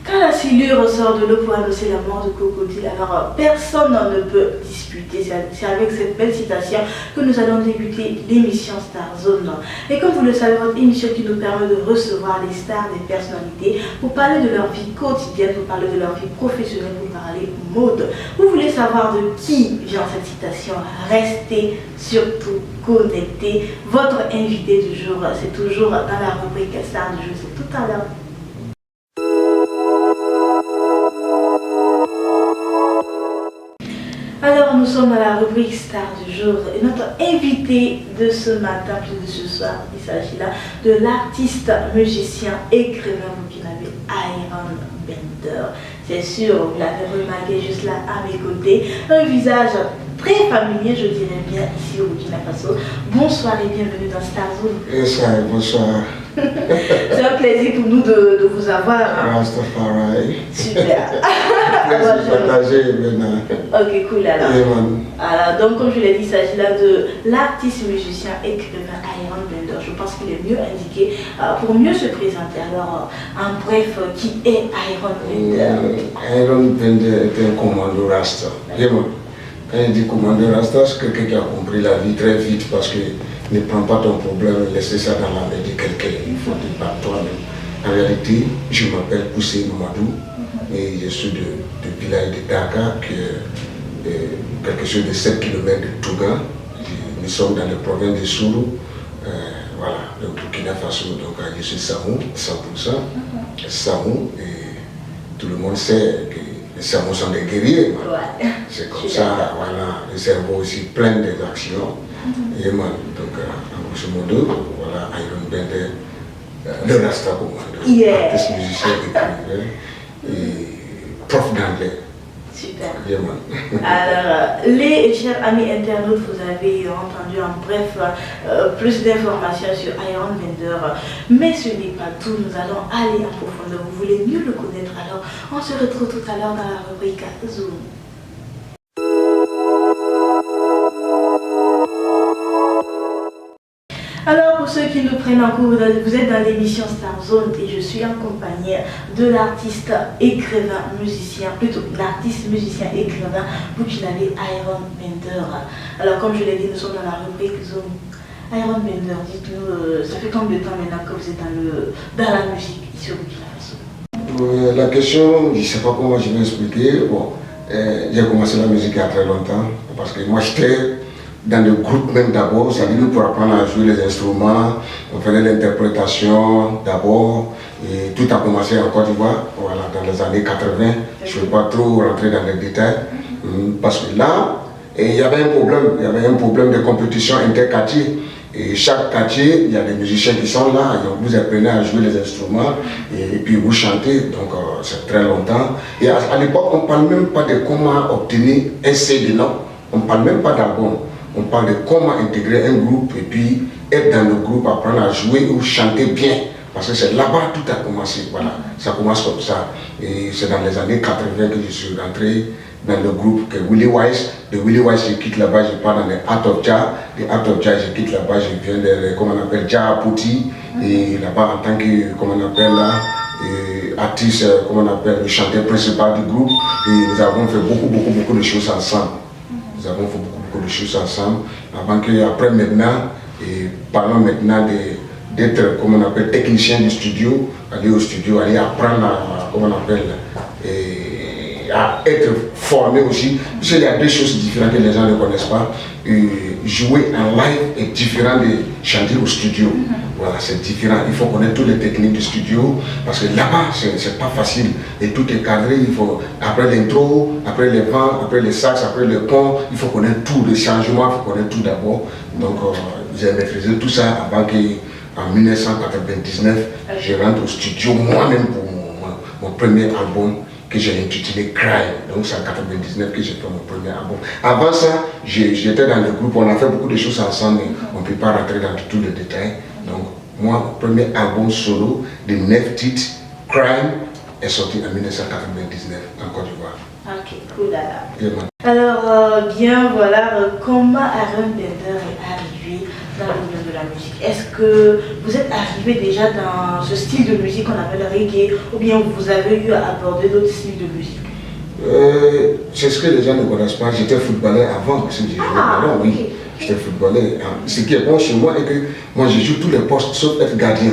Quand la silure sort de l'eau pour annoncer la mort de Crocodile, alors personne ne peut disputer. C'est avec cette belle citation que nous allons débuter l'émission Star Zone. Et comme vous le savez, votre émission qui nous permet de recevoir les stars, des personnalités, pour parler de leur vie quotidienne, pour parler de leur vie professionnelle, pour parler mode. Vous voulez savoir de qui vient cette citation? Restez surtout connectés. Votre invité du jour, c'est toujours dans la rubrique Star du jour, c'est tout à l'heure. Alors nous sommes dans la rubrique Star du jour et notre invité de ce matin, plus de ce soir, il s'agit là de l'artiste, musicien, écrivain burkinabé Iron Bender. C'est sûr, vous l'avez remarqué juste là à mes côtés, un visage très familier, je dirais bien, ici au Burkina Faso. Bonsoir et bienvenue dans Star Zone. Bonsoir. C'est un plaisir pour nous de vous avoir. Hein. Rastafari. Super. Partagé maintenant. Ok, cool alors. Alors, donc comme je l'ai dit, il s'agit là de l'artiste, musicien, écrivain Iron Bender. Je pense qu'il est mieux indiqué pour mieux se présenter. Alors, en bref, qui est Iron Bender? Iron Bender est un commando Rasta. Quand il dit commando Rasta, c'est quelqu'un qui a compris la vie très vite parce que ne prends pas ton problème, laissez ça dans la main de quelqu'un, il faut te battre toi-même. En réalité, je m'appelle Poussé Mamadou et je suis du village de Dakar, qui est quelque chose de 7 km de Touga. Nous sommes dans la province de Sourou, voilà, le Burkina Faso. Donc je suis Samou, 100%. Samou, et tout le monde sait que les Samous sont des guerriers. Ouais. C'est comme ça, voilà, le cerveau aussi plein d'actions. Et donc, en grosso modo, voilà, Iron Bender, le Rasta commando, artiste, musicien, écrivain et prof d'anglais. Super. Alors, les chers amis internautes, vous avez entendu en bref plus d'informations sur Iron Bender. Mais ce n'est pas tout, nous allons aller en profondeur. Vous voulez mieux le connaître, alors on se retrouve tout à l'heure dans la rubrique Zoom. Alors pour ceux qui nous prennent en cours, vous êtes dans l'émission Star Zone et je suis en compagnie de l'artiste, écrivain, musicien, plutôt l'artiste, musicien, écrivain burkinabé Iron Bender. Alors comme je l'ai dit, nous sommes dans la rubrique Zone. Iron Bender, dites-nous, ça fait combien de temps maintenant que vous êtes dans la musique ici au Burkina Faso? La question, je ne sais pas comment je vais expliquer. Bon, j'ai commencé la musique il y a très longtemps parce que moi j'étais dans le groupe même d'abord, ça veut dire pour apprendre à jouer les instruments, on faisait l'interprétation d'abord, et tout a commencé en Côte d'Ivoire, voilà, dans les années 80, je ne vais pas trop rentrer dans les détails, parce que là, il y avait un problème de compétition interquartier, et chaque quartier, il y a des musiciens qui sont là, et vous apprenez à jouer les instruments, et puis vous chantez, donc c'est très longtemps, et à l'époque, on ne parle même pas de comment obtenir un CD, non, on ne parle même pas d'album. On parle de comment intégrer un groupe et puis être dans le groupe, apprendre à jouer ou chanter bien. Parce que c'est là-bas tout a commencé. Voilà, ça commence comme ça. Et c'est dans les années 80 que je suis rentré dans le groupe que Willie Wise. De Willie Wise, je quitte là-bas, je pars dans les Art of Jah. De Art of Jah, je quitte là-bas, je viens de, comment on appelle, Jah Apoti. Et là-bas, en tant que, comment on appelle là, artiste, comment on appelle, le chanteur principal du groupe. Et nous avons fait beaucoup de choses ensemble. Nous avons fait beaucoup de choses ensemble, avant après maintenant, et parlons maintenant d'être, comme on appelle, technicien du studio, aller au studio, aller apprendre à, comment on appelle, à être formé aussi, parce qu'il y a deux choses différentes que les gens ne connaissent pas. Jouer en live est différent de chanter au studio. Voilà, c'est différent. Il faut connaître toutes les techniques du studio parce que là-bas, c'est pas facile. Et tout est cadré. Il faut, après l'intro, après les vents, après les sax, après le pont, il faut connaître tout, les changements, il faut connaître tout d'abord. Donc, j'ai maîtrisé tout ça avant qu'en 1999, je rentre au studio moi-même pour mon premier album que j'ai intitulé Cry. Donc c'est en 1999 que j'ai fait mon premier album. Avant ça, j'étais dans le groupe, on a fait beaucoup de choses ensemble, mais on ne peut pas rentrer dans tous les détails. Donc moi, mon premier album solo de 9 titres, Crime, est sorti en 1999 en Côte d'Ivoire. Ok, cool alors. Alors, bien voilà, comment Iron Bender est arrivé dans le domaine de la musique. est-ce que vous êtes arrivé déjà dans ce style de musique qu'on appelle reggae, ou bien vous avez eu à aborder d'autres styles de musique? C'est ce que les gens ne connaissent pas. J'étais footballeur avant que j'ai joué au ballon, oui. Okay. J'étais footballeur. Ce qui est bon chez moi est que moi je joue tous les postes sauf être gardien.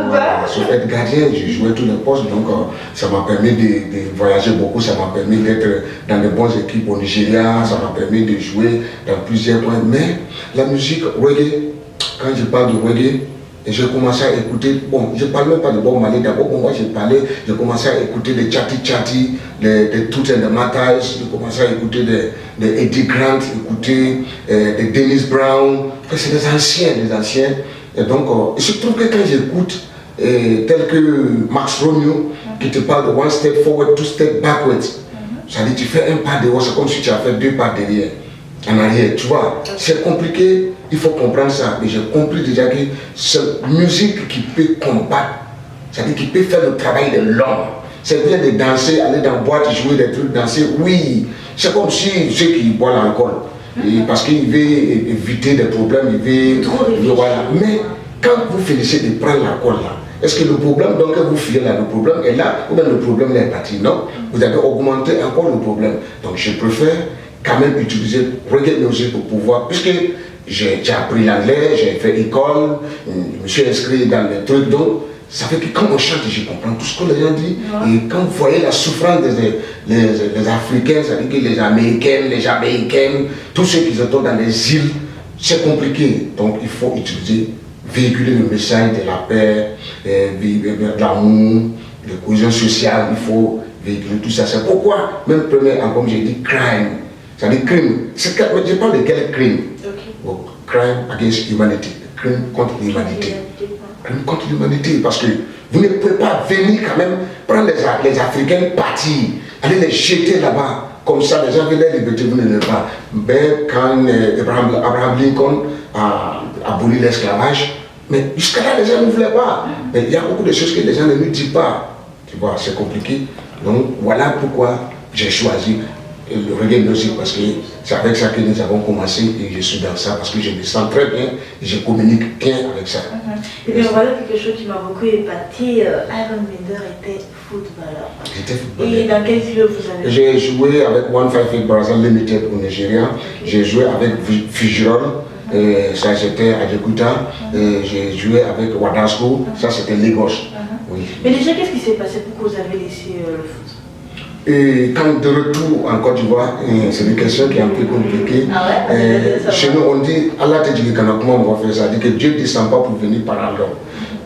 Voilà, sauf être gardien, je jouais tous les postes. Donc ça m'a permis de voyager beaucoup, ça m'a permis d'être dans de bonnes équipes au Nigeria, ça m'a permis de jouer dans plusieurs points. Mais la musique reggae, quand je parle de reggae, et j'ai commencé à écouter, bon, je ne parle même pas de Bob Marley, d'abord moi j'ai commencé à écouter des Chatty, des Toots and the Matters, j'ai commencé à écouter des Eddie Grant, écouter des Dennis Brown, c'est des anciens. Et donc, je trouve que quand j'écoute, tel que Max Romeo, qui te parle de one step forward, two step backwards, ça dit tu fais un pas devant, c'est comme si tu as fait deux pas derrière. En arrière, tu vois, c'est compliqué, il faut comprendre ça, mais j'ai compris déjà que c'est une musique qui peut combattre, c'est-à-dire qui peut faire le travail de l'homme. C'est bien de danser, aller dans la boîte, jouer des trucs, danser, oui, c'est comme si ceux qui boivent l'alcool, parce qu'il veut éviter des problèmes, il veut, voilà. Mais quand vous finissez de prendre l'alcool là, est-ce que le problème donc vous fuyez là, le problème est là, ou bien le problème est parti? Non, vous avez augmenté encore le problème. Donc je préfère quand même utiliser reggae music pour pouvoir, puisque j'ai appris l'anglais, j'ai fait école, je me suis inscrit dans les trucs, donc ça fait que quand on chante, je comprends tout ce que les gens disent. Et quand vous voyez la souffrance des Africains, c'est-à-dire que les Américains, les Jamaïcains, tous ceux qui sont dans les îles, c'est compliqué. Donc il faut utiliser, véhiculer le message de la paix, de l'amour, de la cohésion sociale, il faut véhiculer tout ça. C'est pourquoi, même premier album, j'ai dit crime. C'est-à-dire crime. Je parle de quel crime? Bon, crime against humanity. Crime contre l'humanité. Crime contre l'humanité. Parce que vous ne pouvez pas venir quand même prendre les Africains, partir, aller les jeter là-bas. Comme ça, les gens veulent les liberté, vous ne le pas. Mais quand Abraham Lincoln a aboli l'esclavage, mais jusqu'à là, les gens ne voulaient pas. Mais il y a beaucoup de choses que les gens ne nous disent pas. Tu vois, c'est compliqué. Donc voilà pourquoi j'ai choisi le reggae music, parce que c'est avec ça que nous avons commencé et je suis dans ça parce que je me sens très bien et je communique bien avec ça. Et bien voilà quelque chose qui m'a beaucoup épaté. Iron Maiden était footballeur. J'étais footballeur. Et dans quel club vous avez joué? J'ai joué avec 158 Brazil Limited au Nigeria. J'ai joué avec Fijirol, ça c'était à Djekuta. J'ai joué avec Wadasco, ça c'était Lagos. Oui. Mais déjà, qu'est-ce qui s'est passé pour que vous avez laissé le foot? Et quand de retour en Côte d'Ivoire, c'est une question qui est un peu compliquée. Chez nous, on dit, Allah te dit comment on va faire ça. On dit que Dieu ne descend pas pour venir par l'homme.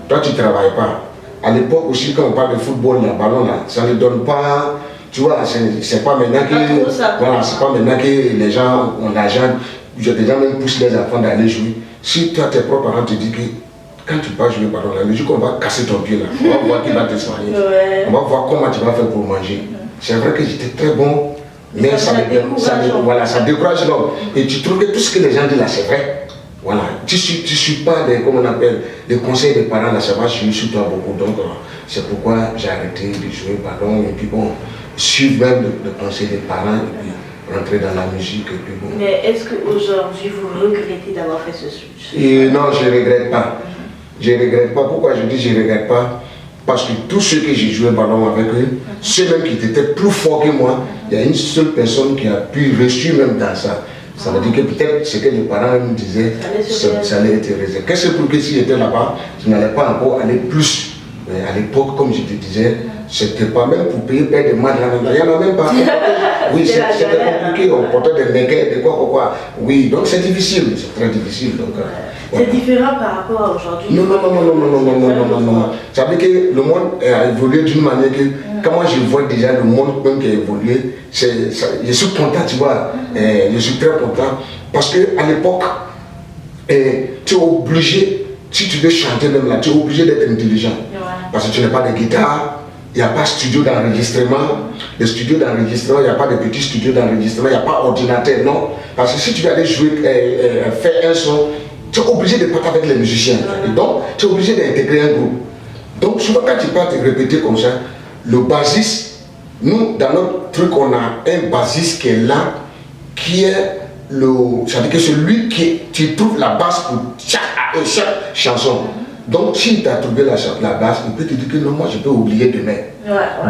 Toi, tu ne travailles pas. À l'époque aussi, quand on parle de football, le ballon, là, ça ne donne pas. Tu vois, c'est pas maintenant que. Voilà, c'est pas maintenant que les gens ont l'argent. Des gens même poussent les enfants d'aller jouer. Si toi, tes propres parents te disent que quand tu vas jouer ballon, la musique, on va casser ton pied là. On va voir qui va te soigner. On va voir comment tu vas faire pour manger. C'est vrai que j'étais très bon, mais ça décourage l'homme. Et tu trouves que tout ce que les gens disent là, c'est vrai. Voilà. Tu ne suis pas les, comment on appelle, les conseils des parents là, ça va sur toi beaucoup. Donc, c'est pourquoi j'ai arrêté de jouer ballon. Et puis bon, suivre même le conseil des parents et puis rentrer dans la musique. Et puis bon. Mais est-ce qu'aujourd'hui vous regrettez d'avoir fait ce switch? Non, je ne regrette pas. Je ne regrette pas. Pourquoi je dis je ne regrette pas? Parce que tous ceux que j'ai joué ballon avec eux, ceux même qui étaient plus forts que moi, il y a une seule personne qui a pu réussir même dans ça. Ça veut dire que peut-être ce que les parents me disaient, ça allait être réalisé. Qu'est-ce que pour que s'ils étaient là-bas, je n'allais pas encore aller plus. Mais à l'époque, comme je te disais, c'était pas même pour payer père de mal là-dedans. Il n'y en a même pas. Oui, c'était compliqué. On portait des méquets, de quoi. Oui, donc c'est difficile, c'est très difficile. Donc, c'est différent par rapport à aujourd'hui. Non. Ça veut dire que le monde a évolué d'une manière que, quand moi je vois déjà le monde même qui a évolué, je suis content, tu vois. Je suis très content. Parce qu'à l'époque, tu es obligé, si tu veux chanter même là, tu es obligé d'être intelligent. Parce que tu n'as pas de guitare, il n'y a pas de studio d'enregistrement. Le studio d'enregistrement, il n'y a pas de petit studio d'enregistrement, il n'y a pas d'ordinateur, non. Parce que si tu veux aller jouer, faire un son, tu es obligé de partir avec les musiciens. Et donc, tu es obligé d'intégrer un groupe. Donc, souvent, quand tu pars te répéter comme ça, le bassiste, nous, dans notre truc, on a un bassiste qui est là, qui est ça veut dire que c'est lui qui trouve la base pour chaque chanson. Donc, s'il t'a trouvé la base, il peut te dire que non, moi je peux oublier demain.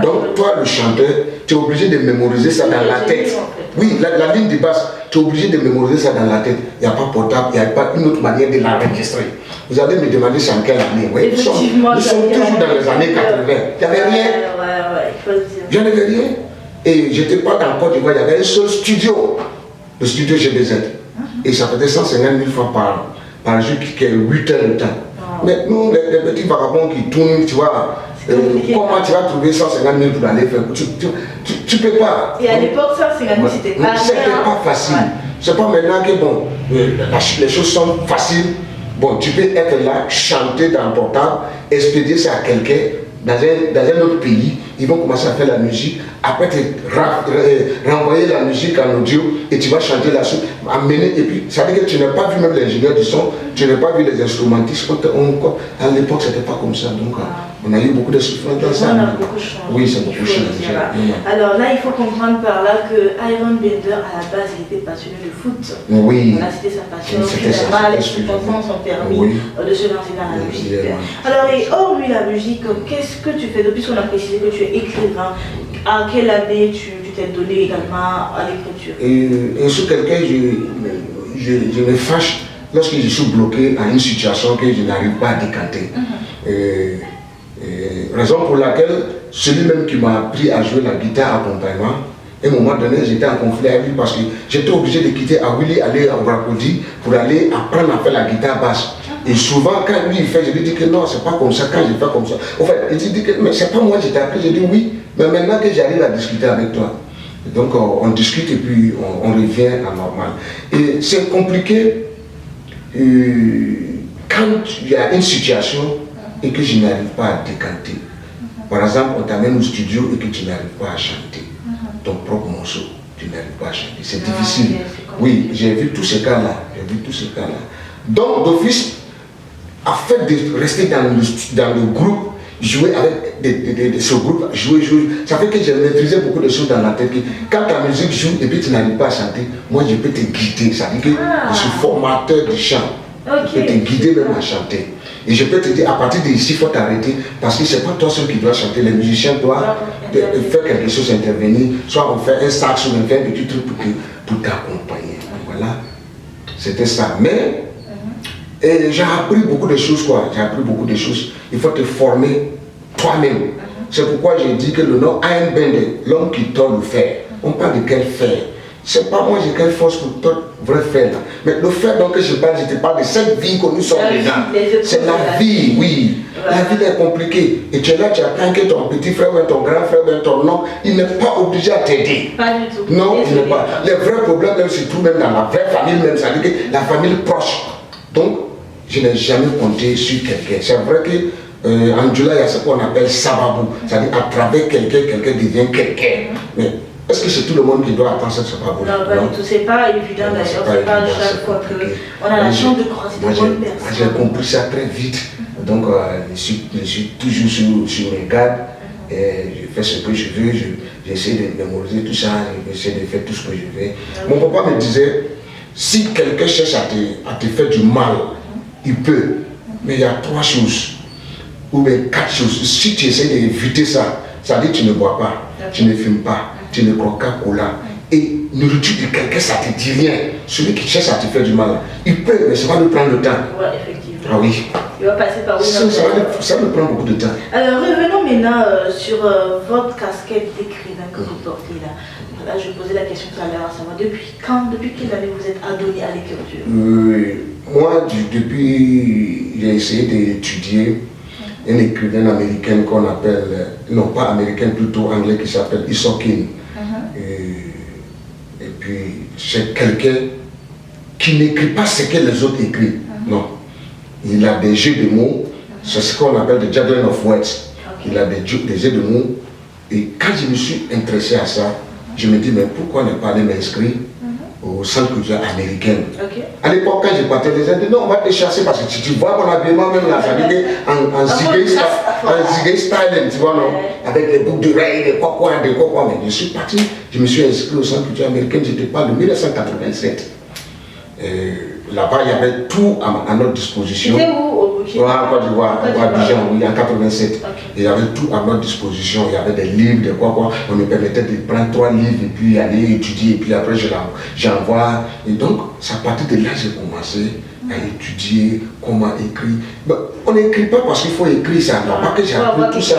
Donc, toi, le chanteur, tu es obligé de mémoriser ça dans la tête. Oui, la ligne de basse, tu es obligé de mémoriser ça dans la tête. Il n'y a pas portable, il n'y a pas une autre manière de l'enregistrer. Vous allez me demander c'est en quelle année. Oui, nous sommes toujours dans les années 80. Il n'y avait rien. Il n'y en avait rien. Et je n'étais pas dans le Côte d'Ivoire, il y avait un seul studio, le studio GBZ. Et ça faisait 150 000 francs par jour, qui est 8 heures de temps. Mais nous, les petits vagabonds qui tournent, tu vois, comment tu vas trouver 150 000 pour aller faire? Tu peux pas. Et à l'époque, 150 000, c'était pas facile. C'est pas maintenant que bon, les choses sont faciles. Bon, tu peux être là, chanter dans le portable, expédier ça à quelqu'un dans un autre pays. Ils vont commencer à faire la musique, après te renvoyer la musique en audio et tu vas chanter là-dessus, amener, et puis ça veut dire que tu n'as pas vu même l'ingénieur du son, tu n'as pas vu les instrumentistes, à l'époque c'était pas comme ça, donc on a eu beaucoup de souffrance dans ça. On a beaucoup changé. Oui, c'est beaucoup changé. Alors là, il faut comprendre par là que Iron Bender, à la base, il était passionné de foot. Oui. Voilà, c'était sa passion. Finalement, les circonstances ont permis de se lancer dans la musique. Alors, et hormis la musique, qu'est-ce que tu fais? Depuis qu'on a précisé que tu es écrivain, à quelle année tu t'es donné également à l'écriture? Et sur quelqu'un, je me fâche lorsque je suis bloqué à une situation que je n'arrive pas à décanter. Raison pour laquelle celui-même qui m'a appris à jouer la guitare accompagnement, à un moment donné, j'étais en conflit avec lui parce que j'étais obligé de quitter Awili, aller à Bracodi pour aller apprendre à faire la guitare basse. Et souvent, quand lui il fait, je lui dis que non, c'est pas comme ça, quand je fais comme ça. En fait, il dit que mais c'est pas moi qui t'ai appris, je dis oui, mais maintenant que j'arrive à discuter avec toi. Donc on discute et puis on revient à normal. Et c'est compliqué quand il y a une situation et que je n'arrive pas à décanter. Par exemple, on t'amène au studio et que tu n'arrives pas à chanter ton propre morceau, tu n'arrives pas à chanter. C'est difficile. Oui, j'ai vu tous ces cas-là. Donc, d'office, à fait de rester dans le groupe, jouer avec ce groupe, jouer, ça fait que j'ai maîtrisé beaucoup de choses dans la tête. Quand ta musique joue et puis tu n'arrives pas à chanter, moi je peux te guider. Ça veut dire que je suis formateur du chant. Je peux te guider même à chanter. Et je peux te dire, à partir d'ici, il faut t'arrêter parce que ce n'est pas toi seul qui dois chanter. Les musiciens doivent faire quelque chose, intervenir. Soit on fait un sax ou on fait un petit truc pour t'accompagner. Voilà, c'était ça. Mais j'ai appris beaucoup de choses, quoi. J'ai appris beaucoup de choses. Il faut te former toi-même. C'est pourquoi j'ai dit que le nom Iron Bender, l'homme qui tord le fer. On parle de quel fer? C'est pas moi j'ai quelle force pour tordre vrai fer là. Mais le fer dont je te parle de cette vie que nous sommes dedans. C'est la vie, oui. La vie est compliquée. Et tu es là, tu attends que ton petit frère ou ton grand frère ou ton oncle, il n'est pas obligé à t'aider. Pas du tout. Non, il n'est pas. Les vrais problèmes même se trouvent même dans la vraie famille, même ça veut dire que la famille proche. Donc, je n'ai jamais compté sur quelqu'un. C'est vrai que en Djoula, il y a ce qu'on appelle sababou. C'est-à-dire à travers quelqu'un devient quelqu'un. Mais est-ce que c'est tout le monde qui doit attendre ce sababou? Non, pas du tout. C'est pas évident d'ailleurs. C'est pas chaque fois qu'on a la chance de croiser de bonnes personnes. J'ai compris ça très vite. Donc, je suis toujours sur mes gardes. Je fais ce que je veux. J'essaie de mémoriser tout ça. J'essaie de faire tout ce que je veux. Mon papa me disait, si quelqu'un cherche à te faire du mal, il peut. Mais il y a 3 choses. Ou bien 4 choses. Si tu essaies d'éviter ça, ça veut dire que tu ne bois pas, tu ne fumes pas, tu ne bois qu'à cola. Et nourriture de quelqu'un, ça ne te dit rien. Celui qui cherche à te faire du mal, il peut, mais ça va lui prendre le temps. Oui, effectivement. Ah oui. Il va passer par où? Ça lui prend beaucoup de temps. Alors revenons maintenant sur votre casquette d'écrivain que vous portez là. Là, je posais la question tout à l'heure, à savoir depuis quelle année vous êtes adonné à l'écriture? Moi, depuis, j'ai essayé d'étudier un écrivain américain qu'on appelle, non pas américain, plutôt anglais, qui s'appelle Isokin. Et puis, c'est quelqu'un qui n'écrit pas ce que les autres écrivent. Non. Il a des jeux de mots, c'est ce qu'on appelle le juggling of words. Il a des jeux de mots. Et quand je me suis intéressé à ça, je me dis, mais pourquoi ne pas aller m'inscrire au centre culturel américain? À l'époque, quand je partais, les gens disaient, non, on va te chasser parce que tu vois mon habillement même là, ça veut dire en zigay style, tu vois, non? Avec les boucles d'oreilles, des quoi. Mais je suis parti, je me suis inscrit au centre culturel américain, je te parle de 1987. Là-bas, il y avait tout à notre disposition. C'était où au Burkina? En Côte d'Ivoire, à Abidjan, oui, en 87. Okay. Il y avait tout à notre disposition. Il y avait des livres, des quoi. On me permettait de prendre 3 livres et puis aller étudier. Et puis après, j'envoie. Et donc, c'est à partir de là que j'ai commencé à étudier comment écrire. Ben, on n'écrit pas parce qu'il faut écrire ça. Non, pas que j'ai appris tout ça.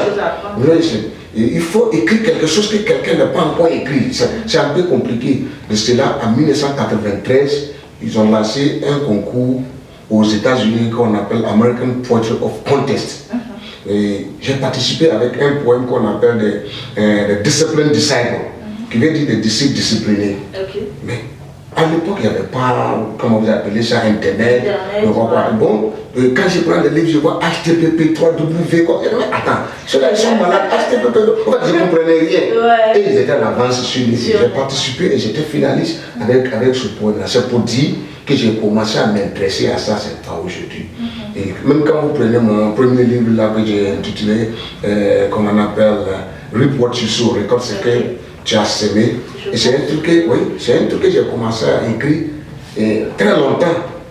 Il faut écrire quelque chose que quelqu'un n'a pas encore écrit. C'est un peu compliqué. De cela, en 1993, ils ont lancé un concours aux États-Unis qu'on appelle American Poetry of Contest. Et j'ai participé avec un poème qu'on appelle the Discipline Disciple, qui veut dire des disciples disciplinés. Mais à l'époque, il n'y avait pas, comment vous appelez ça, Internet. Bon, quand je prends le livre, je vois HTTP, 3W, quoi. Attends, ceux-là, ils sont malades, HTTP, en fait, je ne comprenais rien. Et ils étaient en avance sur lui. J'ai participé et j'étais finaliste avec ce poème-là. C'est pour dire que j'ai commencé à m'intéresser à ça, c'est pas aujourd'hui. Et même quand vous prenez mon premier livre là que j'ai intitulé, qu'on en appelle Reap What You Sow, récolte ce que tu as semé. Et c'est un truc que j'ai commencé à écrire très longtemps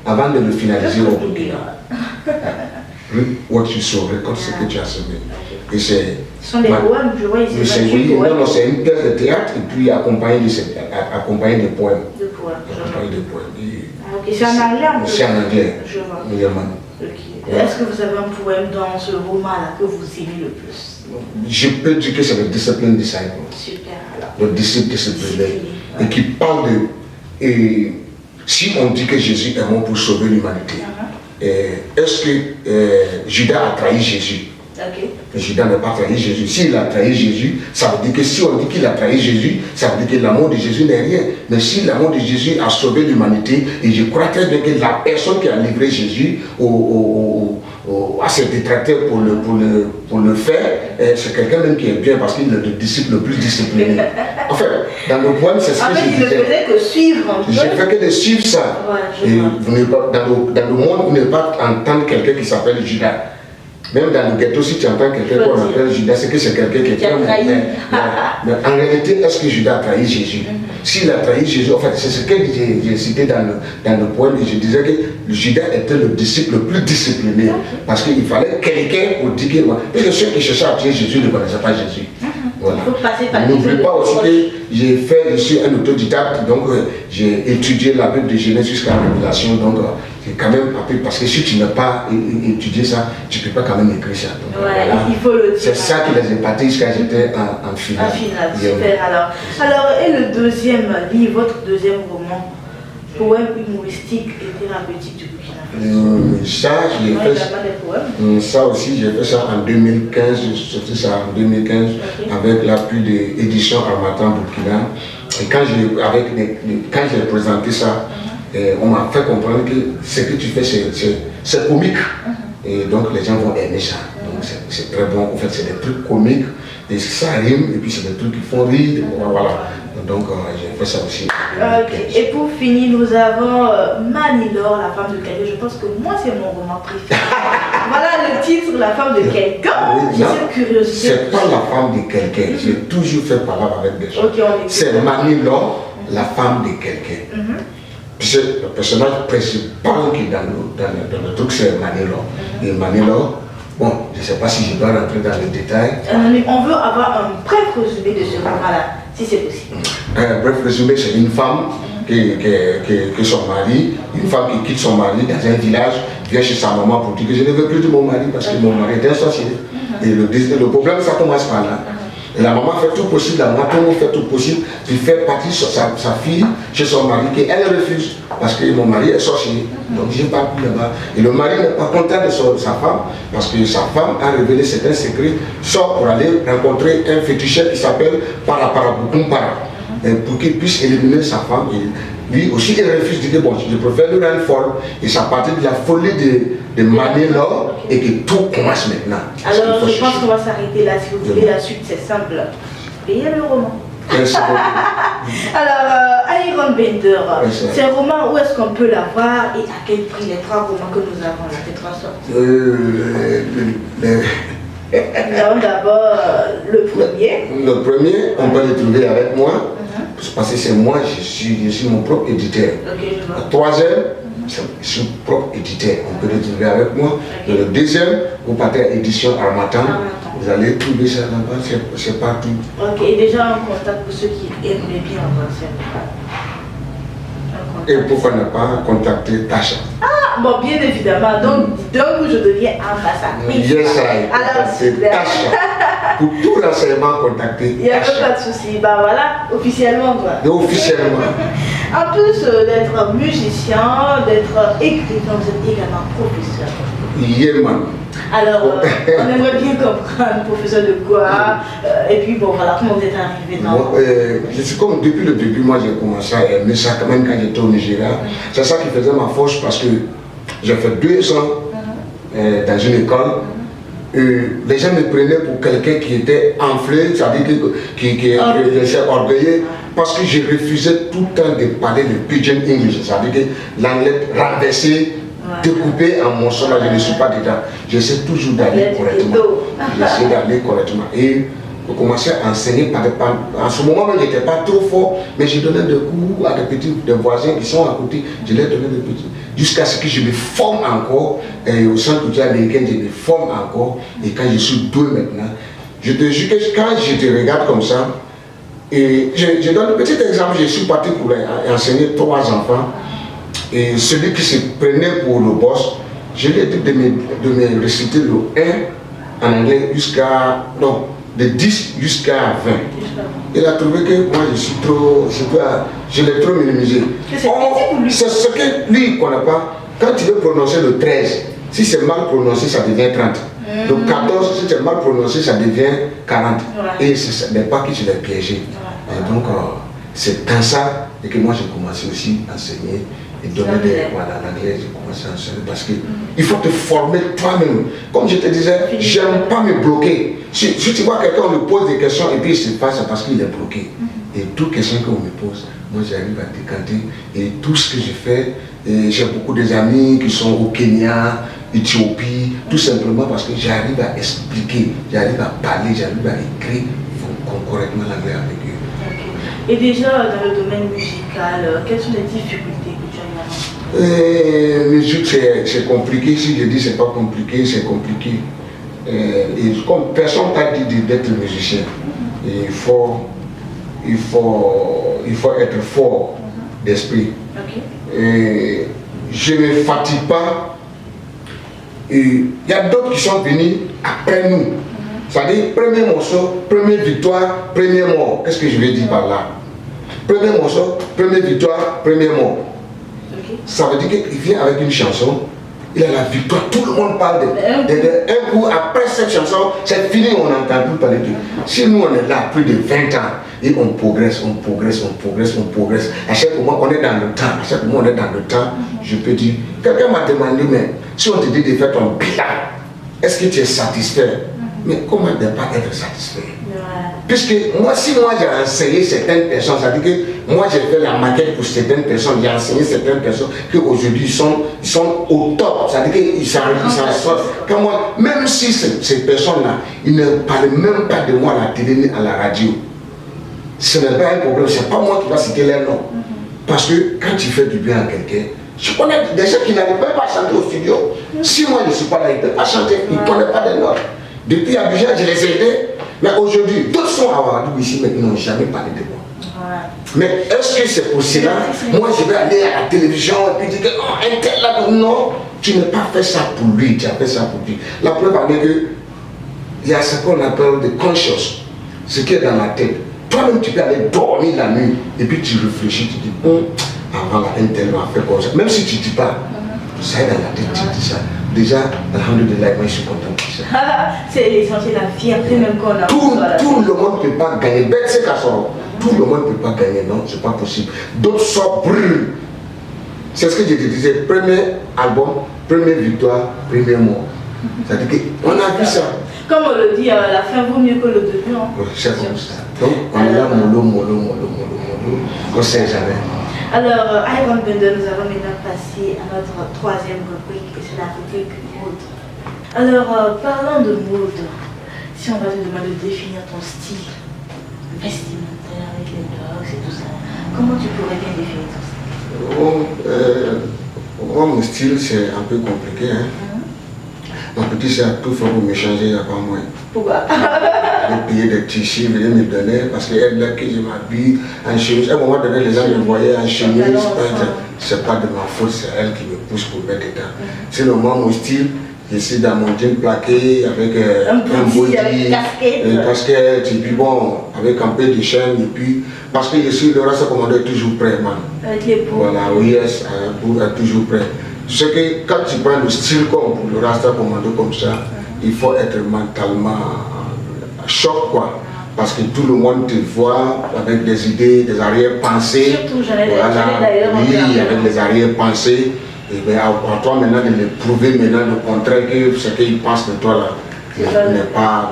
avant de le finaliser au Burkina. Reap What You Sow, récolte ce que tu as semé. Et c'est. Ce sont des poèmes, je vois ici. C'est une pièce de théâtre et puis accompagné de poèmes. Accompagné de poèmes. C'est en anglais un peu. C'est en anglais. Je vois. Okay. Est-ce que vous avez un poème dans ce roman-là que vous aimez le plus? Je peux dire que c'est le Discipline Disciple. Super, alors. Le disciple discipliné. Et qui parle de. Et si on dit que Jésus est mort pour sauver l'humanité, est-ce que Judas a trahi Jésus? Judas n'a pas trahi Jésus. S'il a trahi Jésus, ça veut dire que si on dit qu'il a trahi Jésus, ça veut dire que l'amour de Jésus n'est rien. Mais si l'amour de Jésus a sauvé l'humanité, et je crois très bien que la personne qui a livré Jésus à ses détracteurs pour le faire, c'est quelqu'un même qui est bien parce qu'il est le disciple le plus discipliné. Enfin, dans le poème, c'est ce que je disais. Il ne faisait que suivre. Je ne fais que de suivre ça. Ouais, et dans le monde, vous n'allez pas entendre quelqu'un qui s'appelle Judas. Même dans le ghetto, si tu entends quelqu'un qu'on appelle Judas, c'est que c'est quelqu'un qui est très mauvais. Mais en réalité, est-ce que Judas a trahi Jésus? S'il a trahi Jésus, en fait, c'est ce que j'ai cité dans le poème, et je disais que Judas était le disciple le plus discipliné, parce qu'il fallait quelqu'un pour dire que... Parce que ceux qui cherchaient à tuer Jésus ne connaissaient pas Jésus. Voilà. N'oublie pas aussi que je suis un autodidacte, donc j'ai étudié la Bible de Genèse jusqu'à la Révélation, donc c'est quand même appris, parce que si tu n'as pas étudié ça, tu ne peux pas quand même écrire ça. Donc, voilà. Il faut le dire. C'est ça qui les épatait jusqu'à j'étais en finale. En finale, super alors, et le deuxième livre, votre deuxième roman, poème humoristique et thérapeutique du Burkina Faso. Ça aussi, j'ai fait ça en 2015, j'ai sorti ça en 2015 avec l'appui de l'édition Harmattan Burkina. Et quand j'ai présenté ça, on m'a fait comprendre que ce que tu fais, c'est comique. Et donc les gens vont aimer ça. Donc c'est très bon. En fait, c'est des trucs comiques. Et ça rime, et puis c'est des trucs qui font rire. Voilà. Donc j'ai fait ça aussi. Et pour finir, nous avons Manilor, la femme de quelqu'un. Je pense que moi, c'est mon roman préféré. Voilà le titre, la femme de quelqu'un. J'ai cette curiosité. C'est pas la femme de quelqu'un. J'ai toujours fait parler avec des gens. C'est Manilor, la femme de quelqu'un. Puis le personnage principal qui est dans le truc, c'est Manilor. Et Manilor, bon, je ne sais pas si je dois rentrer dans les détails. On veut avoir un bref résumé de ce roman-là, si c'est possible. Un bref résumé, c'est une femme qui son mari, une femme qui quitte son mari dans un village, vient chez sa maman pour dire que je ne veux plus de mon mari parce que mon mari est un sorcier. Et le problème, ça commence par là. Et la maman fait tout possible, la maman fait tout possible, puis fait partir sa fille chez son mari, qu'elle refuse, parce que mon mari est sorcier. Donc je ne pars plus là-bas. Et le mari n'est pas content de sa femme, parce que sa femme a révélé certains secrets, sort pour aller rencontrer un féticheur qui s'appelle Paraparapukumpara, pour qu'il puisse éliminer sa femme. Et lui aussi, il refuse, il dit que bon, je préfère lui rendre folle. Et c'est à partir de la folie de Manilor et que tout commence maintenant. Alors je pense qu'on va s'arrêter là. Si vous voulez la suite, c'est simple. Payez le roman. Alors, Iron Bender, c'est un roman, où est-ce qu'on peut l'avoir et à quel prix? Les 3 romans que nous avons là, les 3 sorties. Nous avons d'abord le premier. Le premier, on peut le trouver avec moi. parce que c'est moi, je suis mon propre éditeur. Ok, je vois. Le troisième, je suis propre éditeur. On peut le trouver avec moi. Et le deuxième, vous partez à édition Harmattan. Vous allez trouver ça là-bas, c'est partout. Ok, et déjà un contact pour ceux qui aimeraient bien avoir ça. Et pourquoi ne pas contacter Tasha? Ah, bon, bien évidemment. Donc je deviens ambassadrice. Yes, alors, c'est Tasha. Pour tout renseignement, contacter il n'y a Tasha. pas de souci. Bah voilà, officiellement quoi. Et officiellement. En plus d'être musicien, d'être écrivain, vous êtes également professeur. Yeah, man. Alors, on aimerait bien comprendre, professeur de quoi, et puis bon, voilà, comment vous êtes arrivé dans... Moi, je suis comme depuis le début, moi j'ai commencé à aimer ça quand même quand j'étais au Nigeria. C'est ça qui faisait ma force parce que j'ai fait 2 ans dans une école. Les gens me prenaient pour quelqu'un qui était enflé, c'est-à-dire qui était orgueilleux, parce que je refusais tout le temps de parler le pidgin English, c'est-à-dire que l'anglais renversé, découpé en morceaux, là je ne suis pas dedans. J'essaie toujours d'aller correctement. J'essaie d'aller correctement. Et je commençais à enseigner en ce moment même, je n'étais pas trop fort, mais je donnais des cours à des voisins qui sont à côté, je leur donnais des petits. Jusqu'à ce que je me forme encore, et au centre culturel américain, je me forme encore, et quand je suis doué maintenant, je te jure que quand je te regarde comme ça, et je donne un petit exemple, je suis parti pour enseigner 3 enfants, et celui qui se prenait pour le boss, je lui ai dit de me réciter le 1 en anglais jusqu'à, non, de 10 jusqu'à 20. Il a trouvé que moi je suis trop, je l'ai trop minimisé. C'est ce que lui il ne connaît pas. Quand tu veux prononcer le 13, si c'est mal prononcé, ça devient 30. Le 14, si c'est mal prononcé, ça devient 40. Et ce n'est pas que je l'ai piégé. Et donc, c'est dans ça et que moi j'ai commencé aussi à enseigner. Et donner l'anglais, j'ai commencé à enseigner parce qu'il faut te former toi-même. Comme je te disais, j'aime pas me bloquer. Si tu vois quelqu'un, on me pose des questions et puis il se passe parce qu'il est bloqué. Et toute question qu'on me pose, moi j'arrive à décanter. Et tout ce que je fais, j'ai beaucoup d'amis qui sont au Kenya, Éthiopie, tout simplement parce que j'arrive à expliquer, j'arrive à parler, j'arrive à écrire correctement l'anglais avec eux. Et déjà dans le domaine musical, quelles sont les difficultés que tu as rencontrées? Musique c'est compliqué, si je dis c'est pas compliqué, c'est compliqué. Et comme personne t'a dit d'être musicien, il faut être fort d'esprit. Et je ne me fatigue pas. Il y a d'autres qui sont venus après nous. C'est-à-dire, premier morceau, première victoire, premier mort. Qu'est-ce que je vais dire par là? Premier morceau, première victoire, premier mort. Ça veut dire qu'il vient avec une chanson, il a la victoire, tout le monde parle un coup, après cette chanson, c'est fini, on n'entend plus parler de lui. Si nous on est là plus de 20 ans, et on progresse, on progresse, on progresse, on progresse. À chaque moment on est dans le temps, à chaque moment on est dans le temps, je peux dire, quelqu'un m'a demandé, mais si on te dit de faire ton bilan, est-ce que tu es satisfait? Mais comment ne pas être satisfait? Puisque si moi j'ai enseigné certaines personnes, ça veut dire que moi j'ai fait la maquette pour certaines personnes, j'ai enseigné certaines personnes qu'aujourd'hui ils sont au top, ça veut dire qu'ils s'en sortent. Même si ces personnes-là, ils ne parlent même pas de moi à la télé ni à la radio, ce n'est pas un problème, c'est pas moi qui va citer leur nom. Parce que quand tu fais du bien à quelqu'un, je connais des gens qui n'arrivent même pas à chanter au studio. Si moi je ne suis pas là, ils ne peuvent pas chanter, ils ne connaissent pas des notes. Depuis Abidjan, je les ai aidés. Mais aujourd'hui, d'autres sont à Ouagadougou ici, mais ils n'ont jamais parlé de moi. Mais est-ce que c'est pour cela? Moi, je vais aller à la télévision et puis dire que un tel là, non, tu n'as pas fait ça pour lui, tu as fait ça pour lui. La preuve est que il y a ce qu'on appelle de conscience, ce qui est dans la tête. Toi-même, tu peux aller dormir la nuit et puis tu réfléchis, tu dis, avant là, un tel m'a fait comme ça. Même si tu ne dis pas, ça est dans la tête, tu dis ça. Déjà, alhamdoulilah, moi je suis content de ça. C'est l'essentiel, la fierté même qu'on a. Tout le monde ne peut pas gagner. Tout le monde ne peut pas gagner, non, c'est pas possible. D'autres sortent brûlent. C'est ce que je te disais, premier album, première victoire, premier mot. C'est-à-dire qu'on a vu ça. Comme on le dit, la fin vaut mieux que le début. Hein. C'est comme ça. Donc on est là, mollo, on ne sait jamais. Alors, Iron Bender, nous allons maintenant passer à notre troisième rubrique, et c'est la rubrique mode. Alors, parlant de mode, si on va te demander de définir ton style vestimentaire avec les dogs et tout ça. Comment tu pourrais bien définir ton style? Mon style, c'est un peu compliqué. Hein. Mon petit, c'est à tout faire pour me changer, il n'y a pas moyen. Pourquoi? De payer des tissus, venir me donner, parce qu'elle là que je m'habille en chemise. À un moment donné, les gens me voyaient en chemise. C'est pas de ma faute, c'est elle qui me pousse pour mettre dedans. Sinon, moi, mon style, je suis dans mon jean plaqué avec un body, avec casquette, et puis bon, avec un peu de chaîne, et puis parce que je suis le reste commandeur toujours prêt, man. Avec les peaux. Voilà, oui, yes, toujours prêt. C'est que quand tu prends le style comme le rasta commando comme ça, il faut être mentalement choc quoi. Parce que tout le monde te voit avec des idées, des arrière-pensées. Surtout, d'ailleurs. Oui, avec des arrière-pensées. Et bien à toi maintenant de le prouver maintenant le contraire que ce qu'ils pensent de toi là n'est pas